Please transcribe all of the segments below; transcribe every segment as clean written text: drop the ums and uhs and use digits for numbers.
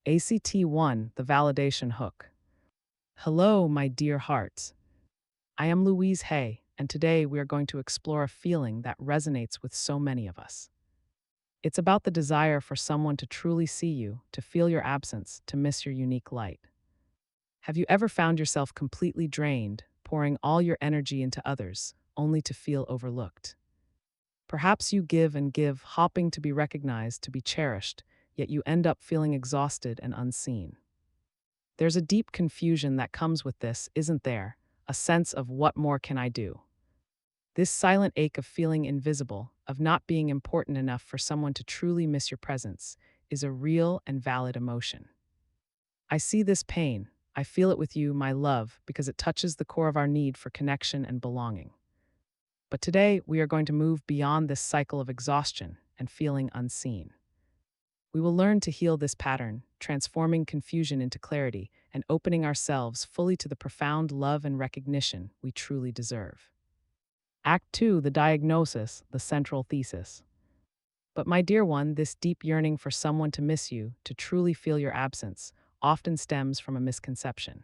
ACT1, the validation hook. Hello, my dear hearts. I am Louise Hay, and today we are going to explore a feeling that resonates with so many of us. It's about the desire for someone to truly see you, to feel your absence, to miss your unique light. Have you ever found yourself completely drained, pouring all your energy into others, only to feel overlooked? Perhaps you give and give, hoping to be recognized, to be cherished, yet you end up feeling exhausted and unseen. There's a deep confusion that comes with this, isn't there? A sense of what more can I do? This silent ache of feeling invisible, of not being important enough for someone to truly miss your presence, is a real and valid emotion. I see this pain. I feel it with you, my love, because it touches the core of our need for connection and belonging. But today, we are going to move beyond this cycle of exhaustion and feeling unseen. We will learn to heal this pattern, transforming confusion into clarity and opening ourselves fully to the profound love and recognition we truly deserve. Act 2, the diagnosis, the central thesis. But my dear one, this deep yearning for someone to miss you, to truly feel your absence, often stems from a misconception.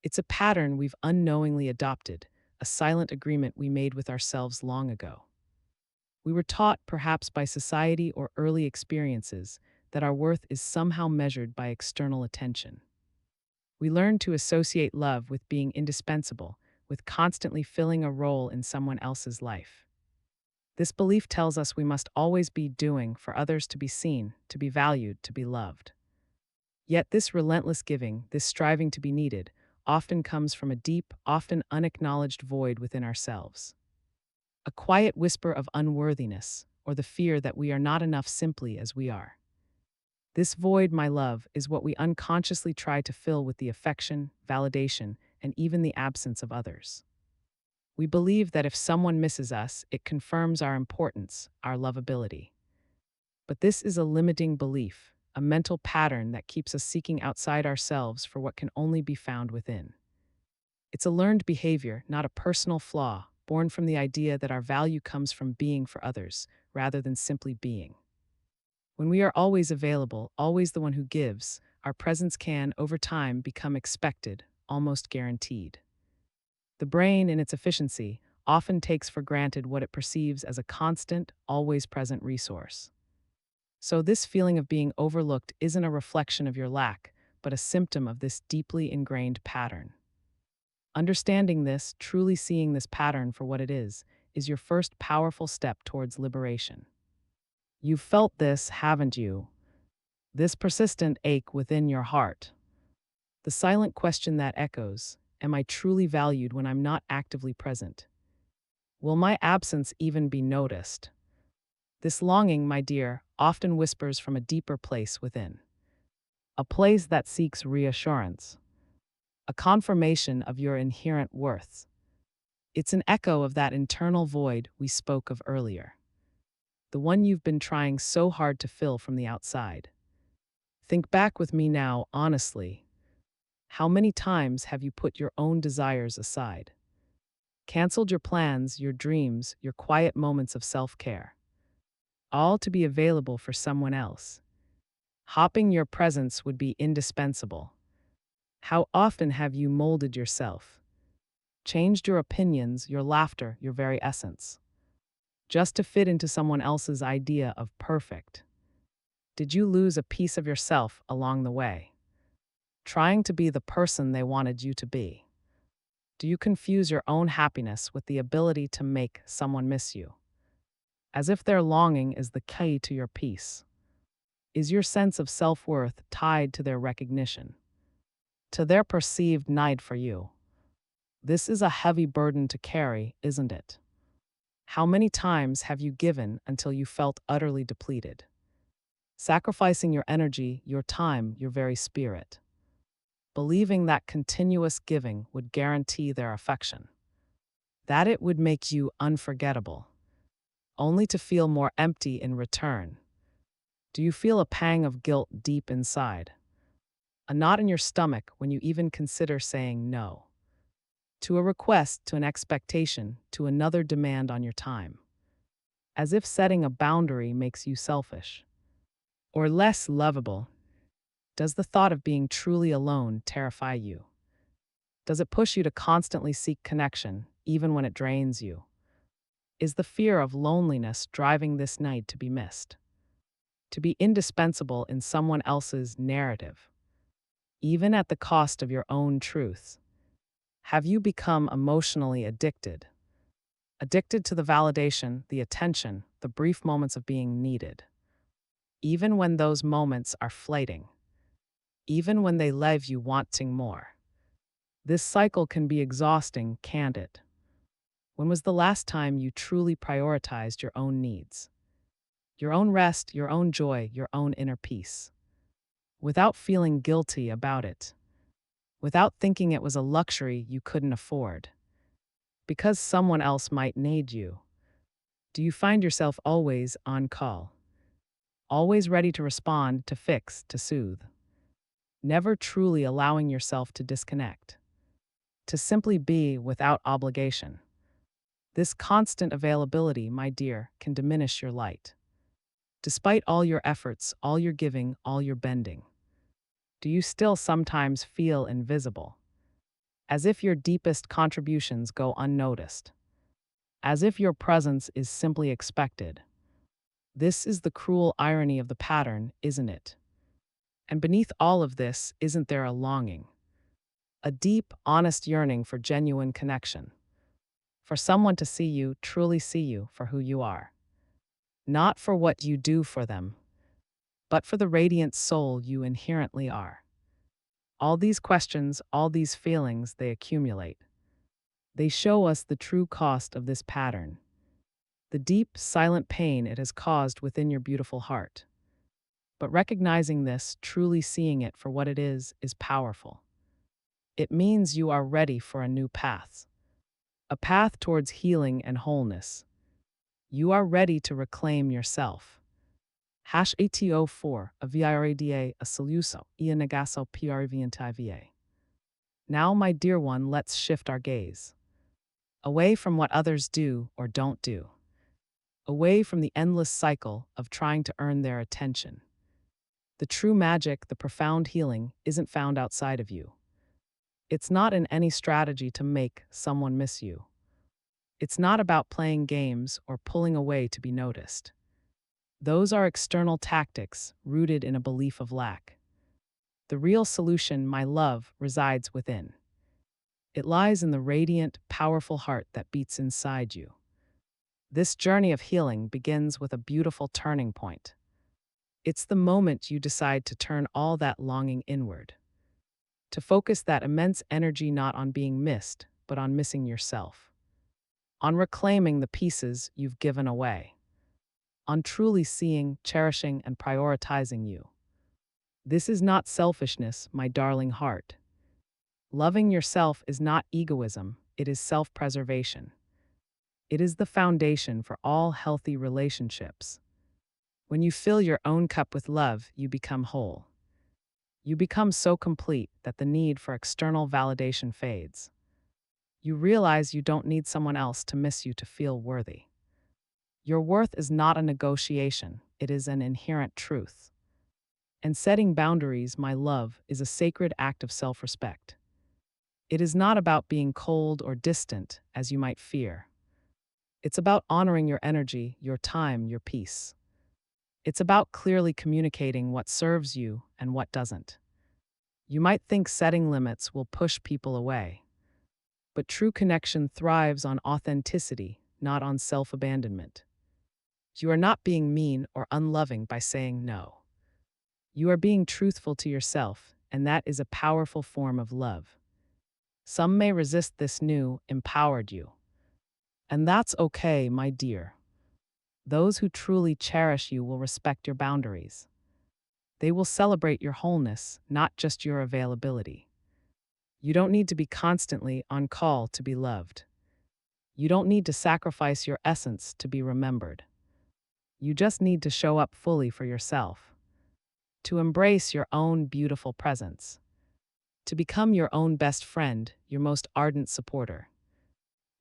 It's a pattern we've unknowingly adopted, a silent agreement we made with ourselves long ago. We were taught, perhaps by society or early experiences, that our worth is somehow measured by external attention. We learned to associate love with being indispensable, with constantly filling a role in someone else's life. This belief tells us we must always be doing for others to be seen, to be valued, to be loved. Yet this relentless giving, this striving to be needed, often comes from a deep, often unacknowledged void within ourselves. A quiet whisper of unworthiness, or the fear that we are not enough simply as we are. This void, my love, is what we unconsciously try to fill with the affection, validation, and even the absence of others. We believe that if someone misses us, it confirms our importance, our lovability. But this is a limiting belief, a mental pattern that keeps us seeking outside ourselves for what can only be found within. It's a learned behavior, not a personal flaw, born from the idea that our value comes from being for others, rather than simply being. When we are always available, always the one who gives, our presence can, over time, become expected, almost guaranteed. The brain, in its efficiency, often takes for granted what it perceives as a constant, always present resource. So this feeling of being overlooked isn't a reflection of your lack, but a symptom of this deeply ingrained pattern. Understanding this, truly seeing this pattern for what it is your first powerful step towards liberation. You've felt this, haven't you? This persistent ache within your heart. The silent question that echoes, am I truly valued when I'm not actively present? Will my absence even be noticed? This longing, my dear, often whispers from a deeper place within. A place that seeks reassurance. A confirmation of your inherent worth. It's an echo of that internal void we spoke of earlier. The one you've been trying so hard to fill from the outside. Think back with me now, honestly. How many times have you put your own desires aside? Canceled your plans, your dreams, your quiet moments of self-care. All to be available for someone else. Hoping your presence would be indispensable. How often have you molded yourself? Changed your opinions, your laughter, your very essence, just to fit into someone else's idea of perfect? Did you lose a piece of yourself along the way? Trying to be the person they wanted you to be? Do you confuse your own happiness with the ability to make someone miss you? As if their longing is the key to your peace. Is your sense of self-worth tied to their recognition? To their perceived need for you? This is a heavy burden to carry, isn't it? How many times have you given until you felt utterly depleted? Sacrificing your energy, your time, your very spirit. Believing that continuous giving would guarantee their affection. That it would make you unforgettable. Only to feel more empty in return. Do you feel a pang of guilt deep inside? A knot in your stomach when you even consider saying no? To a request, to an expectation, to another demand on your time. As if setting a boundary makes you selfish. Or less lovable. Does the thought of being truly alone terrify you? Does it push you to constantly seek connection, even when it drains you? Is the fear of loneliness driving this need to be missed? To be indispensable in someone else's narrative, even at the cost of your own truth? Have you become emotionally addicted? Addicted to the validation, the attention, the brief moments of being needed? Even when those moments are fleeting, even when they leave you wanting more. This cycle can be exhausting, can't it? When was the last time you truly prioritized your own needs? Your own rest, your own joy, your own inner peace? Without feeling guilty about it. Without thinking it was a luxury you couldn't afford. Because someone else might need you. Do you find yourself always on call? Always ready to respond, to fix, to soothe? Never truly allowing yourself to disconnect? To simply be without obligation? This constant availability, my dear, can diminish your light. Despite all your efforts, all your giving, all your bending, do you still sometimes feel invisible? As if your deepest contributions go unnoticed? As if your presence is simply expected? This is the cruel irony of the pattern, isn't it? And beneath all of this, isn't there a longing? A deep, honest yearning for genuine connection? For someone to see you, truly see you for who you are? Not for what you do for them, but for the radiant soul you inherently are. All these questions, all these feelings, they accumulate. They show us the true cost of this pattern, the deep, silent pain it has caused within your beautiful heart. But recognizing this, truly seeing it for what it is powerful. It means you are ready for a new path, a path towards healing and wholeness. You are ready to reclaim yourself. #ATO4, a VIRADA, a soluso, ia negaso PRVNTIVA. Now, my dear one, let's shift our gaze. Away from what others do or don't do. Away from the endless cycle of trying to earn their attention. The true magic, the profound healing, isn't found outside of you. It's not in any strategy to make someone miss you. It's not about playing games or pulling away to be noticed. Those are external tactics rooted in a belief of lack. The real solution, my love, resides within. It lies in the radiant, powerful heart that beats inside you. This journey of healing begins with a beautiful turning point. It's the moment you decide to turn all that longing inward. To focus that immense energy not on being missed, but on missing yourself. On reclaiming the pieces you've given away. On truly seeing, cherishing, and prioritizing you. This is not selfishness, my darling heart. Loving yourself is not egoism, it is self-preservation. It is the foundation for all healthy relationships. When you fill your own cup with love, you become whole. You become so complete that the need for external validation fades. You realize you don't need someone else to miss you to feel worthy. Your worth is not a negotiation, it is an inherent truth. And setting boundaries, my love, is a sacred act of self-respect. It is not about being cold or distant, as you might fear. It's about honoring your energy, your time, your peace. It's about clearly communicating what serves you and what doesn't. You might think setting limits will push people away. But true connection thrives on authenticity, not on self-abandonment. You are not being mean or unloving by saying no. You are being truthful to yourself, and that is a powerful form of love. Some may resist this new, empowered you. And that's okay, my dear. Those who truly cherish you will respect your boundaries. They will celebrate your wholeness, not just your availability. You don't need to be constantly on call to be loved. You don't need to sacrifice your essence to be remembered. You just need to show up fully for yourself. To embrace your own beautiful presence. To become your own best friend, your most ardent supporter.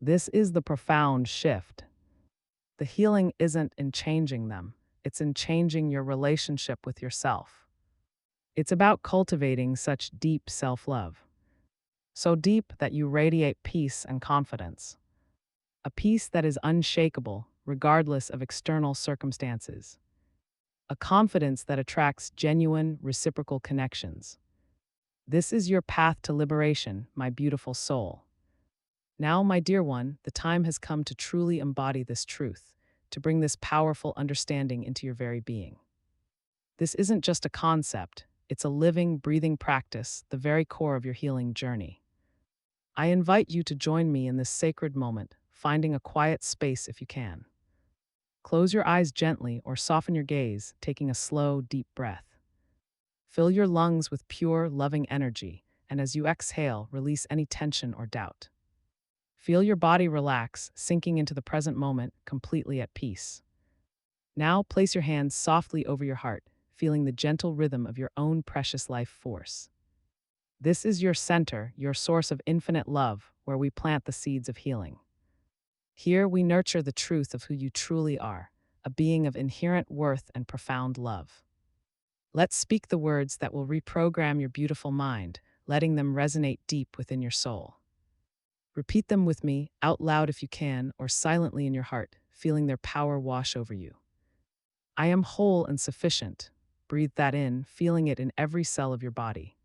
This is the profound shift. The healing isn't in changing them, it's in changing your relationship with yourself. It's about cultivating such deep self love, so deep that you radiate peace and confidence, a peace that is unshakable regardless of external circumstances, a confidence that attracts genuine, reciprocal connections. This is your path to liberation, my beautiful soul. Now, my dear one, the time has come to truly embody this truth, to bring this powerful understanding into your very being. This isn't just a concept, it's a living, breathing practice, the very core of your healing journey. I invite you to join me in this sacred moment, finding a quiet space if you can. Close your eyes gently or soften your gaze, taking a slow, deep breath. Fill your lungs with pure, loving energy, and as you exhale, release any tension or doubt. Feel your body relax, sinking into the present moment, completely at peace. Now place your hands softly over your heart, feeling the gentle rhythm of your own precious life force. This is your center, your source of infinite love, where we plant the seeds of healing. Here we nurture the truth of who you truly are, a being of inherent worth and profound love. Let's speak the words that will reprogram your beautiful mind, letting them resonate deep within your soul. Repeat them with me, out loud if you can, or silently in your heart, feeling their power wash over you. I am whole and sufficient. Breathe that in, feeling it in every cell of your body.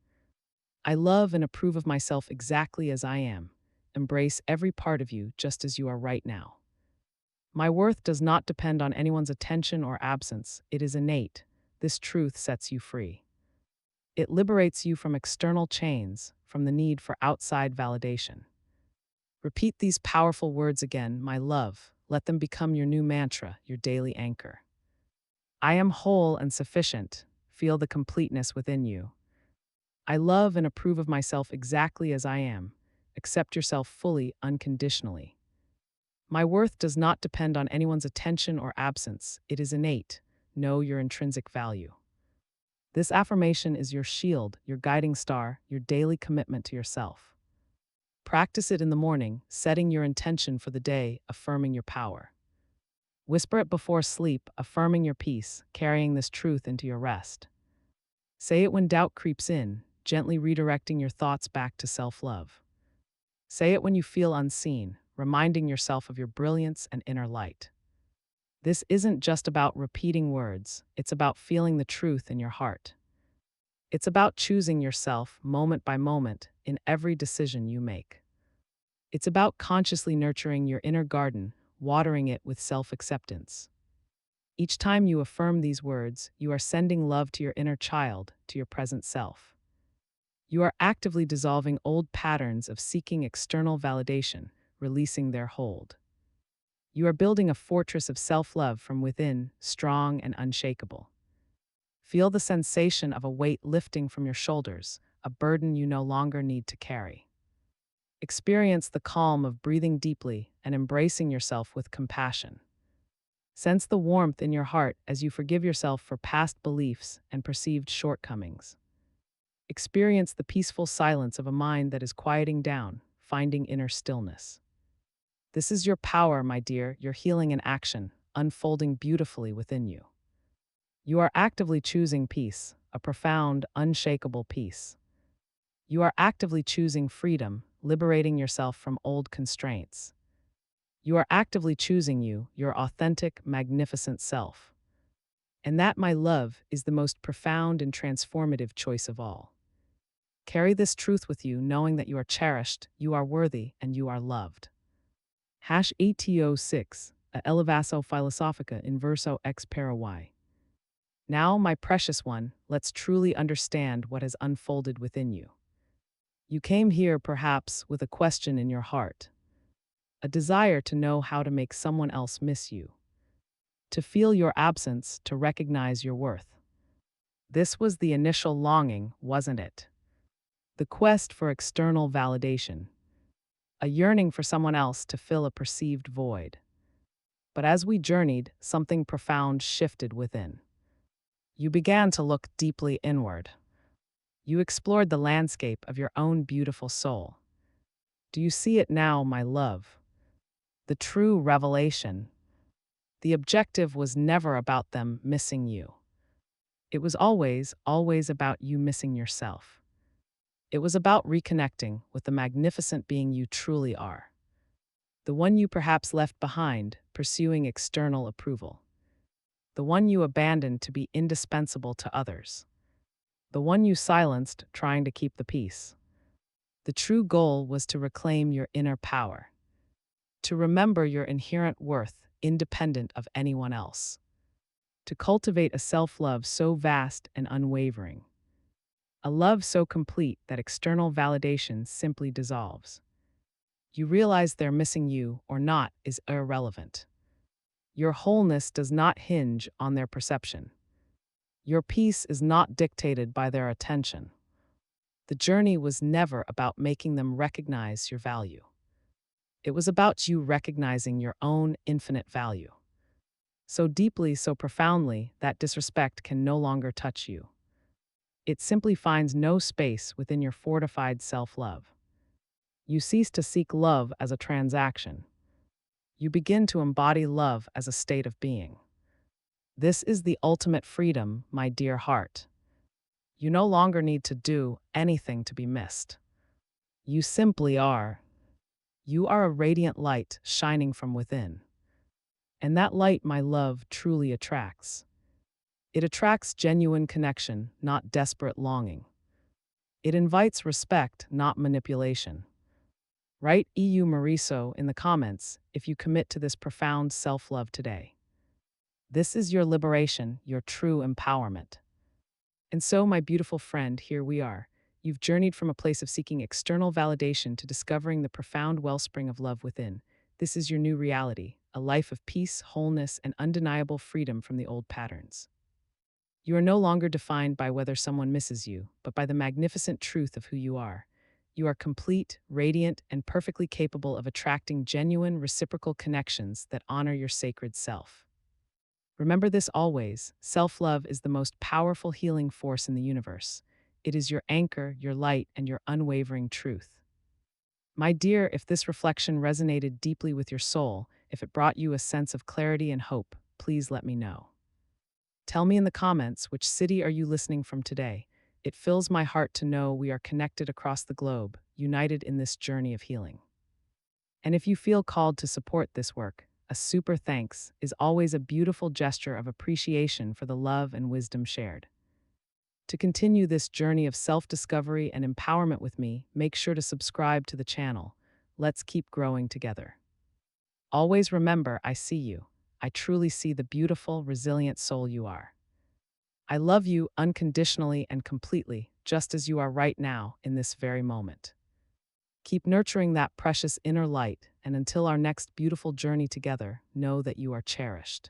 I love and approve of myself exactly as I am. Embrace every part of you just as you are right now. My worth does not depend on anyone's attention or absence. It is innate. This truth sets you free. It liberates you from external chains, from the need for outside validation. Repeat these powerful words again, my love. Let them become your new mantra, your daily anchor. I am whole and sufficient. Feel the completeness within you. I love and approve of myself exactly as I am. Accept yourself fully, unconditionally. My worth does not depend on anyone's attention or absence. It is innate. Know your intrinsic value. This affirmation is your shield, your guiding star, your daily commitment to yourself. Practice it in the morning, setting your intention for the day, affirming your power. Whisper it before sleep, affirming your peace, carrying this truth into your rest. Say it when doubt creeps in, gently redirecting your thoughts back to self-love. Say it when you feel unseen, reminding yourself of your brilliance and inner light. This isn't just about repeating words, it's about feeling the truth in your heart. It's about choosing yourself moment by moment in every decision you make. It's about consciously nurturing your inner garden, watering it with self-acceptance. Each time you affirm these words, you are sending love to your inner child, to your present self. You are actively dissolving old patterns of seeking external validation, releasing their hold. You are building a fortress of self-love from within, strong and unshakable. Feel the sensation of a weight lifting from your shoulders, a burden you no longer need to carry. Experience the calm of breathing deeply and embracing yourself with compassion. Sense the warmth in your heart as you forgive yourself for past beliefs and perceived shortcomings. Experience the peaceful silence of a mind that is quieting down, finding inner stillness. This is your power, my dear, your healing in action, unfolding beautifully within you. You are actively choosing peace, a profound, unshakable peace. You are actively choosing freedom, liberating yourself from old constraints. You are actively choosing you, your authentic, magnificent self. And that, my love, is the most profound and transformative choice of all. Carry this truth with you, knowing that you are cherished, you are worthy, and you are loved. #ATO6, a elevaso philosophica in verso ex para y. Now, my precious one, let's truly understand what has unfolded within you. You came here, perhaps, with a question in your heart. A desire to know how to make someone else miss you. To feel your absence, to recognize your worth. This was the initial longing, wasn't it? The quest for external validation. A yearning for someone else to fill a perceived void. But as we journeyed, something profound shifted within. You began to look deeply inward. You explored the landscape of your own beautiful soul. Do you see it now, my love? The true revelation. The objective was never about them missing you. It was always about you missing yourself. It was about reconnecting with the magnificent being you truly are, the one you perhaps left behind, pursuing external approval, the one you abandoned to be indispensable to others, the one you silenced trying to keep the peace. The true goal was to reclaim your inner power, to remember your inherent worth independent of anyone else, to cultivate a self love so vast and unwavering, a love so complete that external validation simply dissolves. You realize they're missing you or not is irrelevant. Your wholeness does not hinge on their perception. Your peace is not dictated by their attention. The journey was never about making them recognize your value. It was about you recognizing your own infinite value. So deeply, so profoundly, that disrespect can no longer touch you. It simply finds no space within your fortified self-love. You cease to seek love as a transaction. You begin to embody love as a state of being. This is the ultimate freedom, my dear heart. You no longer need to do anything to be missed. You simply are. You are a radiant light shining from within. And that light, my love, truly attracts. It attracts genuine connection, not desperate longing. It invites respect, not manipulation. Write EU Mariso in the comments if you commit to this profound self-love today. This is your liberation, your true empowerment. And so, my beautiful friend, here we are. You've journeyed from a place of seeking external validation to discovering the profound wellspring of love within. This is your new reality, a life of peace, wholeness, and undeniable freedom from the old patterns. You are no longer defined by whether someone misses you, but by the magnificent truth of who you are. You are complete, radiant, and perfectly capable of attracting genuine, reciprocal connections that honor your sacred self. Remember this always: self-love is the most powerful healing force in the universe. It is your anchor, your light, and your unwavering truth. My dear, if this reflection resonated deeply with your soul, if it brought you a sense of clarity and hope, please let me know. Tell me in the comments, which city are you listening from today? It fills my heart to know we are connected across the globe, united in this journey of healing. And if you feel called to support this work, a super thanks is always a beautiful gesture of appreciation for the love and wisdom shared. To continue this journey of self-discovery and empowerment with me, make sure to subscribe to the channel. Let's keep growing together. Always remember, I see you. I truly see the beautiful, resilient soul you are. I love you unconditionally and completely, just as you are right now in this very moment. Keep nurturing that precious inner light, and until our next beautiful journey together, know that you are cherished.